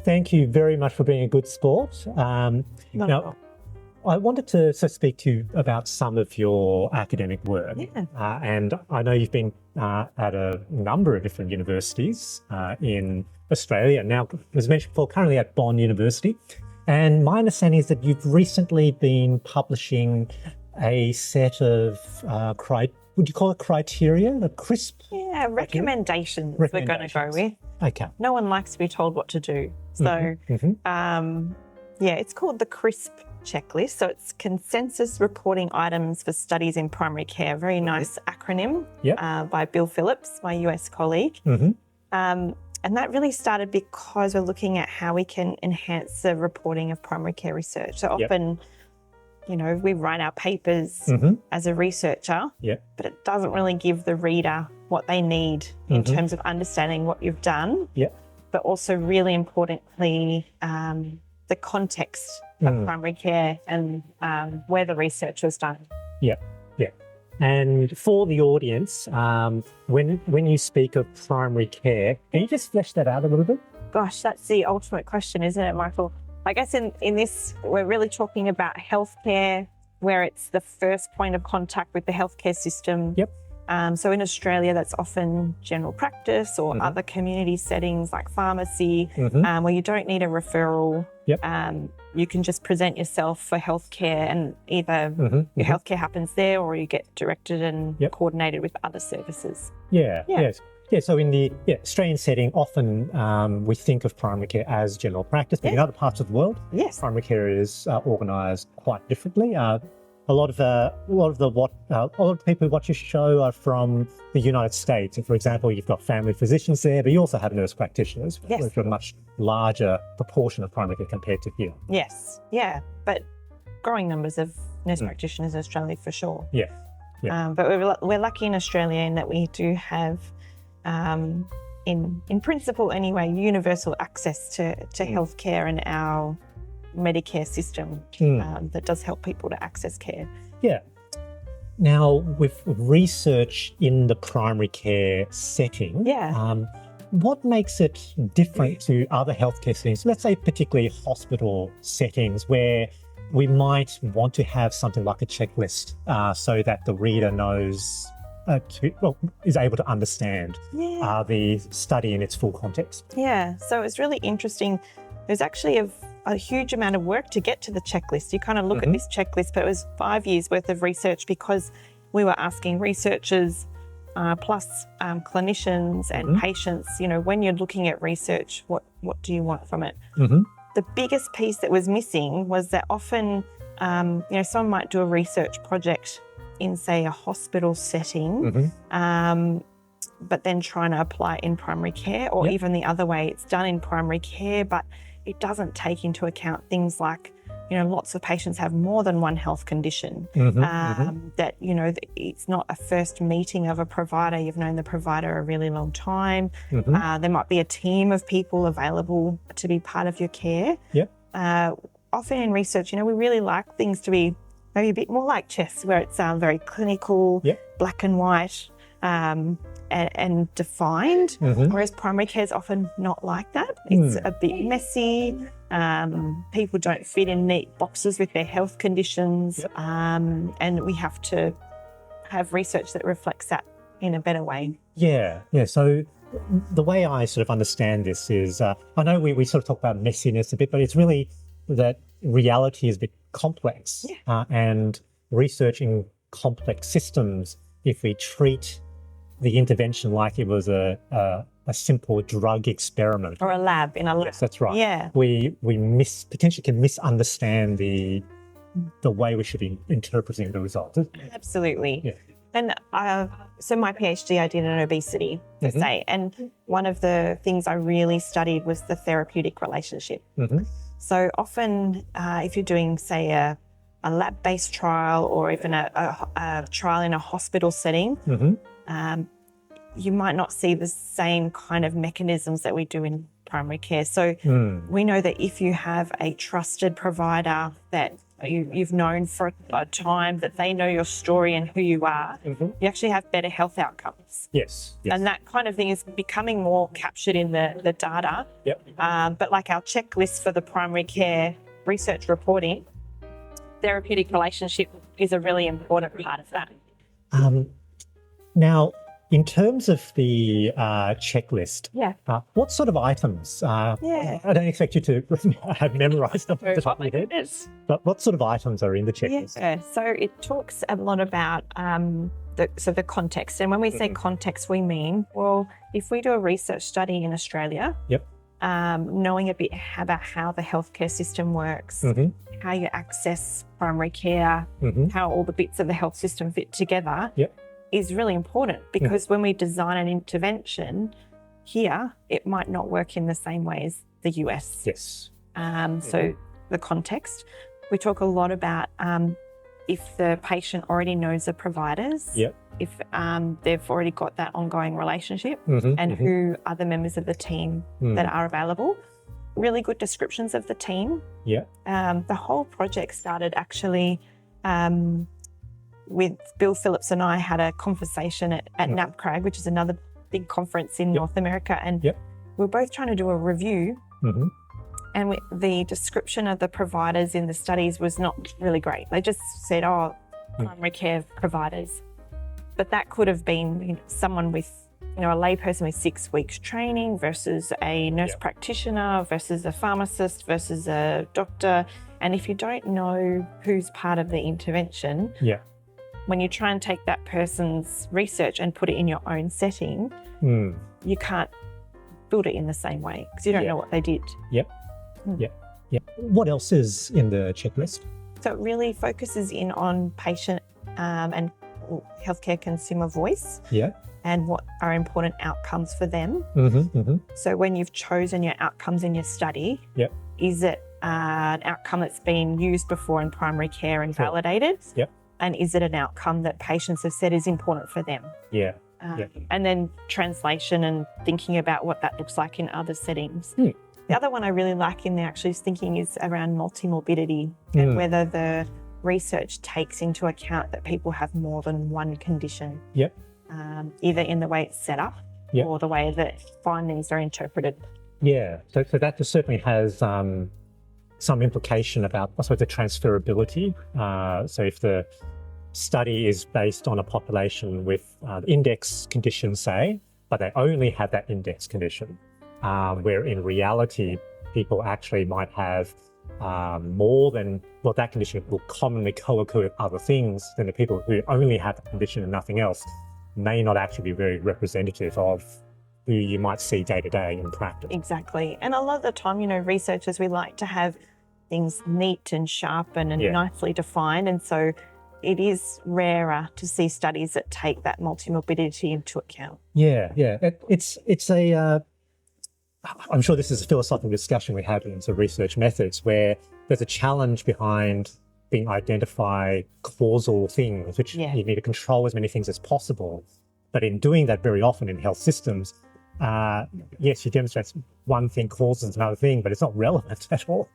Thank you very much for being a good sport. Now, I wanted to speak to you about some of your academic work. Yeah. And I know you've been at a number of different universities in Australia. Now, as mentioned before, currently at Bond University. And my understanding is that you've recently been publishing a set of would you call it criteria? A crisp? Yeah, recommendations we're going to go with. Okay. No one likes to be told what to do. So, it's called the CRISP checklist. So it's Consensus Reporting Items for Studies in Primary Care. Very nice acronym by Bill Phillips, my US colleague. And that really started because we're looking at how we can enhance the reporting of primary care research. So often, we write our papers as a researcher, but it doesn't really give the reader what they need in terms of understanding what you've done, but also really importantly, the context of primary care and where the research was done. And for the audience, when you speak of primary care, can you just flesh that out a little bit? Gosh, that's the ultimate question, isn't it, Michael? I guess in this, we're really talking about healthcare, where it's the first point of contact with the healthcare system. So in Australia, that's often general practice or other community settings like pharmacy, where you don't need a referral. You can just present yourself for healthcare, and either your healthcare happens there or you get directed and coordinated with other services. So in the Australian setting, often we think of primary care as general practice, but in other parts of the world, primary care is organised quite differently. A lot of the people who watch your show are from the United States. And for example, you've got family physicians there, but you also have nurse practitioners, which are a much larger proportion of primary care compared to here. But growing numbers of nurse practitioners in Australia for sure. But we're lucky in Australia in that we do have, in principle anyway, universal access to healthcare and our Medicare system that does help people to access care. Now, with research in the primary care setting, what makes it different to other healthcare settings? Let's say particularly hospital settings where we might want to have something like a checklist so that the reader knows, is able to understand the study in its full context. So it's really interesting. There's actually a huge amount of work to get to the checklist. You kind of look at this checklist, but it was 5 years worth of research because we were asking researchers plus clinicians and patients, when you're looking at research, what do you want from it? The biggest piece that was missing was that often, someone might do a research project in, say, a hospital setting, but then trying to apply it in primary care, or even the other way, it's done in primary care, but it doesn't take into account things like, lots of patients have more than one health condition, that, it's not a first meeting of a provider. You've known the provider a really long time. There might be a team of people available to be part of your care. Often in research, we really like things to be maybe a bit more like chess, where it's very clinical, black and white, and defined, whereas primary care is often not like that. It's a bit messy. People don't fit in neat boxes with their health conditions, and we have to have research that reflects that in a better way. So the way I sort of understand this is, I know we sort of talk about messiness a bit, but it's really that reality is a bit complex, and researching complex systems, if we treat the intervention like it was a simple drug experiment. Or a lab in a lab. Yes, that's right. We potentially can misunderstand the way we should be interpreting the results. Absolutely. And so my PhD I did in obesity, per se, and one of the things I really studied was the therapeutic relationship. So often if you're doing, say, a lab-based trial or even a trial in a hospital setting, you might not see the same kind of mechanisms that we do in primary care. So we know that if you have a trusted provider that you've known for a time, that they know your story and who you are, you actually have better health outcomes. Yes. And that kind of thing is becoming more captured in the data. But like our checklist for the primary care research reporting, therapeutic relationship is a really important part of that. Now, in terms of the checklist, what sort of items? I don't expect you to have memorised them off the top of your head, but what sort of items are in the checklist? Yeah, so it talks a lot about the context. And when we say context, we mean, well, if we do a research study in Australia, knowing a bit about how the healthcare system works, how you access primary care, how all the bits of the health system fit together, is really important, because when we design an intervention here, it might not work in the same way as the US. Yes. So the context, we talk a lot about if the patient already knows the providers, if they've already got that ongoing relationship, and who are the members of the team that are available. Really good descriptions of the team. The whole project started actually with Bill Phillips and I had a conversation at NAPCRAG, which is another big conference in North America, and we were both trying to do a review, and the description of the providers in the studies was not really great. They just said, primary care providers. But that could have been someone with, a layperson with 6 weeks training versus a nurse practitioner versus a pharmacist versus a doctor. And if you don't know who's part of the intervention, when you try and take that person's research and put it in your own setting, you can't build it in the same way because you don't know what they did. What else is in the checklist? So it really focuses in on patient and healthcare consumer voice and what are important outcomes for them. So when you've chosen your outcomes in your study, is it an outcome that's been used before in primary care and validated? And is it an outcome that patients have said is important for them? And then translation and thinking about what that looks like in other settings. The other one I really like in there actually is thinking is around multimorbidity and whether the research takes into account that people have more than one condition, either in the way it's set up or the way that findings are interpreted. So that just certainly has some implication about, I suppose, the transferability. So if the study is based on a population with index conditions, say, but they only have that index condition, where in reality, people actually might have more than, well, that condition will commonly co-occur with other things, then the people who only have the condition and nothing else may not actually be very representative of who you might see day to day in practice. Exactly. And a lot of the time, researchers, we like to have things neat and sharp and nicely defined. And so it is rarer to see studies that take that multimorbidity into account. It's a, I'm sure this is a philosophical discussion we have in research methods where there's a challenge behind being identify causal things, which you need to control as many things as possible. But in doing that very often in health systems, yes, you demonstrate one thing causes another thing, but it's not relevant at all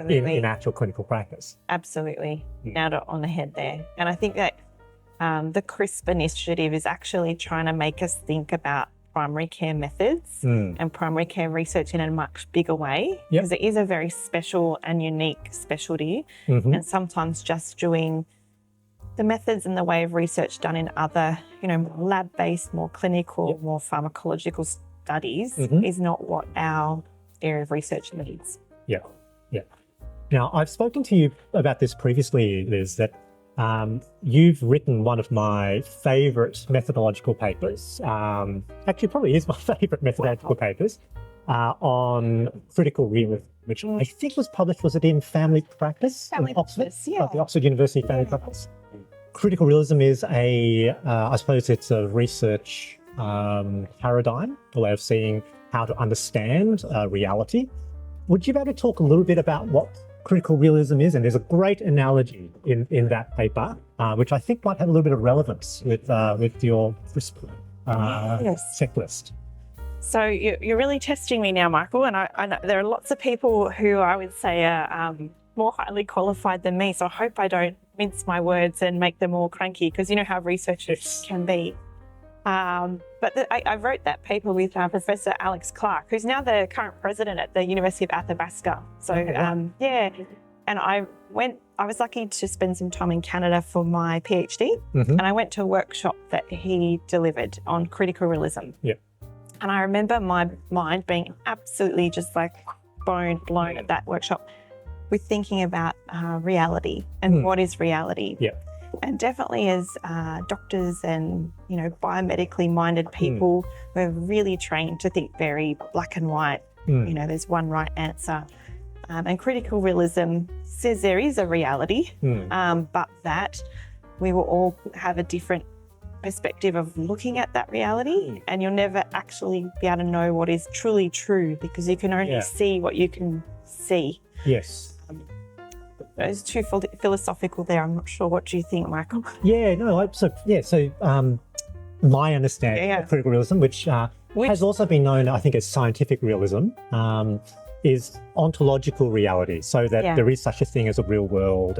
in actual clinical practice. Absolutely. Nailed it on the head there. And I think that the CRISP initiative is actually trying to make us think about primary care methods and primary care research in a much bigger way, because it is a very special and unique specialty. And sometimes just doing the methods and the way of research done in other, more lab-based, more clinical, more pharmacological studies is not what our area of research needs. Now, I've spoken to you about this previously, Liz, that you've written one of my favourite methodological papers. Actually, probably is my favourite methodological papers on critical realism, which I think was published, was it in Family Practice? Family Practice, the Oxford University Family Practice. Critical realism is I suppose it's a research paradigm, a way of seeing how to understand reality. Would you be able to talk a little bit about what critical realism is? And there's a great analogy in that paper, which I think might have a little bit of relevance with your CRISP checklist. So you're really testing me now, Michael, and I know there are lots of people who I would say are more highly qualified than me. So I hope I don't mince my words and make them all cranky, because you know how researchers can be. But I wrote that paper with Professor Alex Clark, who's now the current president at the University of Athabasca. So, and I was lucky to spend some time in Canada for my PhD, and I went to a workshop that he delivered on critical realism. Yeah. And I remember my mind being absolutely just like blown at that workshop with thinking about reality and what is reality. Yeah. And definitely as doctors and, you know, biomedically minded people, we're really trained to think very black and white. You know, there's one right answer. And critical realism says there is a reality, but that we will all have a different perspective of looking at that reality, and you'll never actually be able to know what is truly true, because you can only see what you can see. Yes. It's too philosophical there. I'm not sure. What do you think, Michael? Yeah, no, my understanding of critical realism, which has also been known, I think, as scientific realism, is ontological reality. So that there is such a thing as a real world,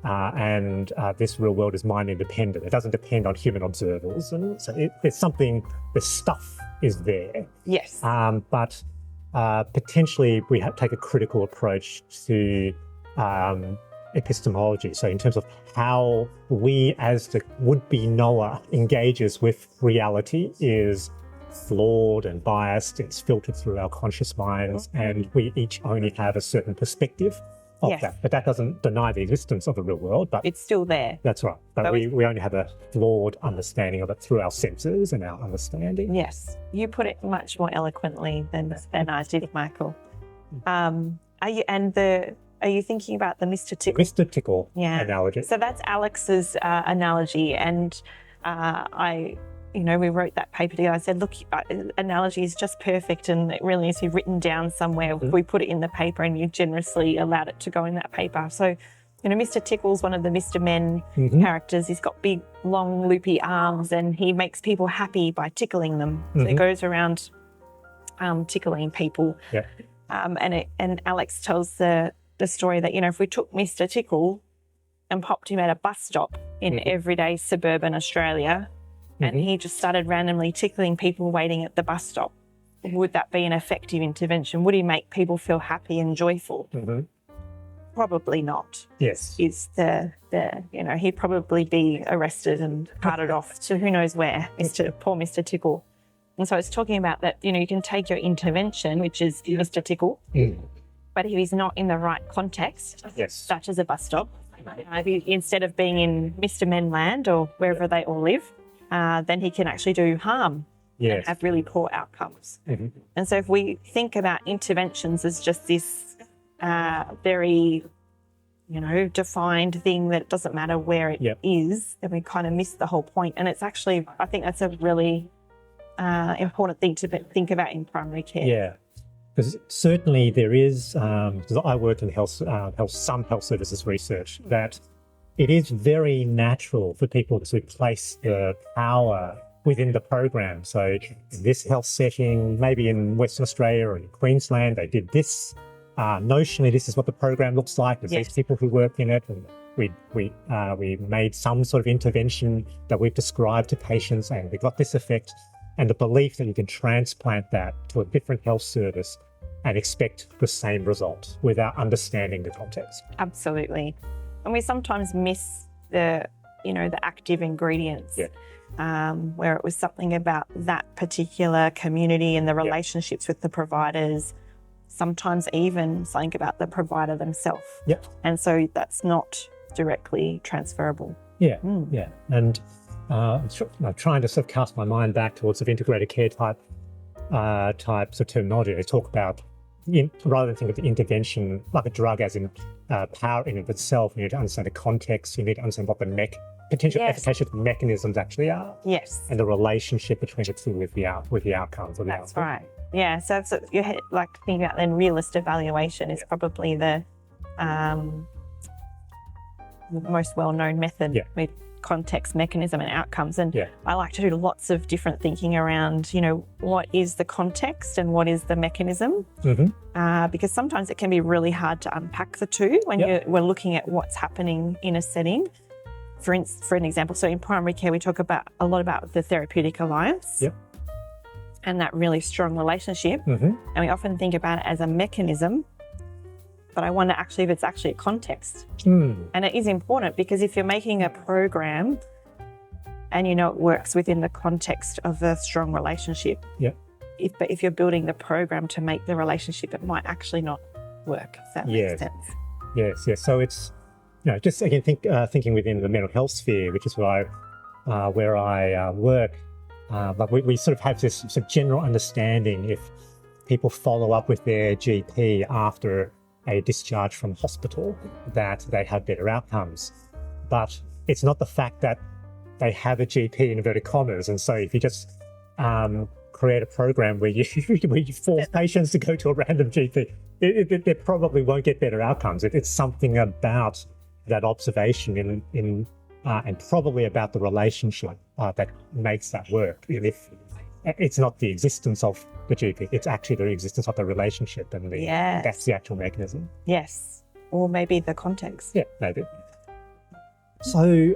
and this real world is mind independent. It doesn't depend on human observers, and so there's something. The stuff is there. Yes. But potentially we take a critical approach to epistemology. So in terms of how we as the would-be knower engages with reality is flawed and biased. It's filtered through our conscious minds, and we each only have a certain perspective of that. But that doesn't deny the existence of the real world. But it's still there. That's right. But we only have a flawed understanding of it through our senses and our understanding. Yes. You put it much more eloquently than I did, Michael. Are you thinking about the Mr. Tickle? Mr. Tickle analogy. So that's Alex's analogy, and we wrote that paper together. I said, look, analogy is just perfect, and it really needs to be written down somewhere. We put it in the paper, and you generously allowed it to go in that paper. So, Mr. Tickle's one of the Mr. Men characters. He's got big, long, loopy arms, and he makes people happy by tickling them. So he goes around tickling people. Yeah. And Alex tells the story that, if we took Mr. Tickle and popped him at a bus stop in everyday suburban Australia, and he just started randomly tickling people waiting at the bus stop, would that be an effective intervention? Would he make people feel happy and joyful? Probably not. Yes. Is he'd probably be arrested and carted off to who knows where, poor Mr. Tickle. And so it's talking about that, you can take your intervention, which is Mr. Tickle, but if he's not in the right context, such as a bus stop, instead of being in Mr. Men land or wherever they all live, then he can actually do harm and have really poor outcomes. And so if we think about interventions as just this very, defined thing that it doesn't matter where it is, then we kind of miss the whole point. And it's actually, I think that's a really important thing to think about in primary care. Yeah. Because certainly there is, because I work in some health services research, that it is very natural for people to place the power within the program. So in this health setting, maybe in Western Australia or in Queensland, they did this. Notionally, this is what the program looks like. There's these people who work in it, and we made some sort of intervention that we've described to patients, and we got this effect. And the belief that you can transplant that to a different health service and expect the same result without understanding the context. Absolutely. And we sometimes miss the active ingredients, where it was something about that particular community and the relationships with the providers, sometimes even something about the provider themselves. Yep. And so that's not directly transferable. Yeah, yeah. And I'm trying to sort of cast my mind back towards sort of integrated care types of terminology. They talk about, rather than think of the intervention like a drug as in power in and of itself, you need to understand the context, you need to understand what the potential efficacious mechanisms actually are. Yes. And the relationship between the two with the outcomes. That's right. Yeah, so you like thinking about then realist evaluation is probably the most well-known method. context, mechanism and outcomes. And I like to do lots of different thinking around, what is the context and what is the mechanism? Because sometimes it can be really hard to unpack the two when we're looking at what's happening in a setting. For an example, so in primary care, we talk a lot about the therapeutic alliance and that really strong relationship. And we often think about it as a mechanism, but I wonder actually if it's actually a context. And it is important because if you're making a program and it works within the context of a strong relationship, but if you're building the program to make the relationship, it might actually not work, if that makes sense. Yes. So it's, just again, thinking within the mental health sphere, which is where I work, but we sort of have this sort of general understanding if people follow up with their GP after a discharge from hospital, that they have better outcomes. But it's not the fact that they have a GP in inverted commas. And so if you just create a program where you force patients to go to a random GP, they probably won't get better outcomes. It's something about that observation and probably about the relationship that makes that work. If it's not the existence of the GP, it's actually the existence of the relationship, and that's the actual mechanism. Yes, or maybe the context. Yeah, maybe. So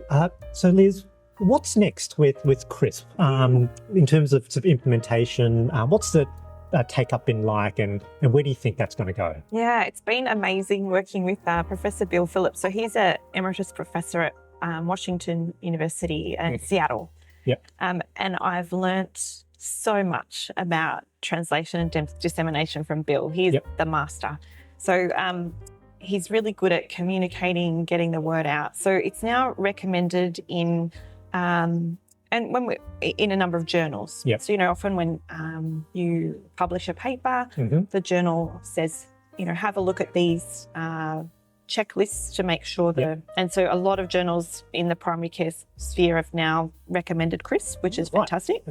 Liz, what's next with CRISP in terms of implementation? What's the take-up been like, and where do you think that's going to go? Yeah, it's been amazing working with Professor Bill Phillips. So he's an emeritus professor at Washington University in Seattle. And I've learnt so much about translation and dissemination from Bill. He's the master. So he's really good at communicating, getting the word out. So it's now recommended in in a number of journals. So, often when you publish a paper, the journal says, have a look at these checklists to make sure and so a lot of journals in the primary care sphere have now recommended CRISP, which is fantastic.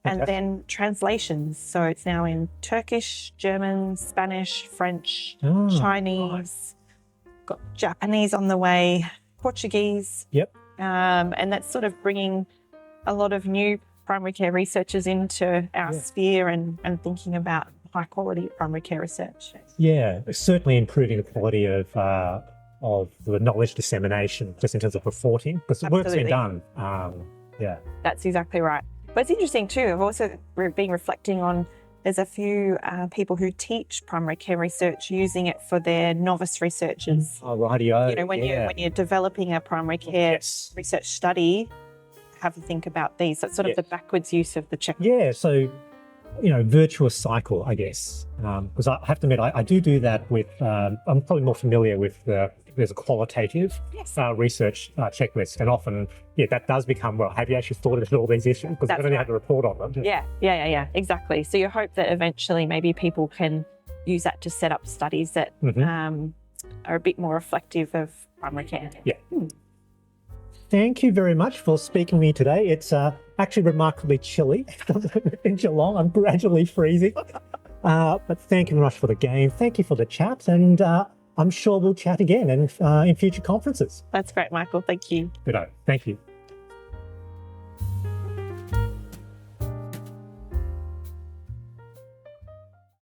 And then translations. So it's now in Turkish, German, Spanish, French, Chinese, got Japanese on the way, Portuguese. And that's sort of bringing a lot of new primary care researchers into our sphere and thinking about high quality primary care research. Yeah, certainly improving the quality of the knowledge dissemination, just in terms of reporting, because the work's been done. That's exactly right. But it's interesting too, I've also been reflecting on, there's a few people who teach primary care research using it for their novice researchers. Oh, rightio. When you're developing a primary care research study, have a think about these. That's sort of the backwards use of the checklist. Yeah, so, virtuous cycle, I guess. Because I have to admit, I do that with, I'm probably more familiar with there's a qualitative research checklist. And often, that does become, have you actually thought about all these issues? Because you don't have to report on them. Yeah, exactly. So you hope that eventually maybe people can use that to set up studies that are a bit more reflective of primary care. Thank you very much for speaking to me today. It's actually remarkably chilly in Geelong. I'm gradually freezing. But thank you very much for the game. Thank you for the chat. And I'm sure we'll chat again in future conferences. That's great, Michael. Thank you. Good. Thank you.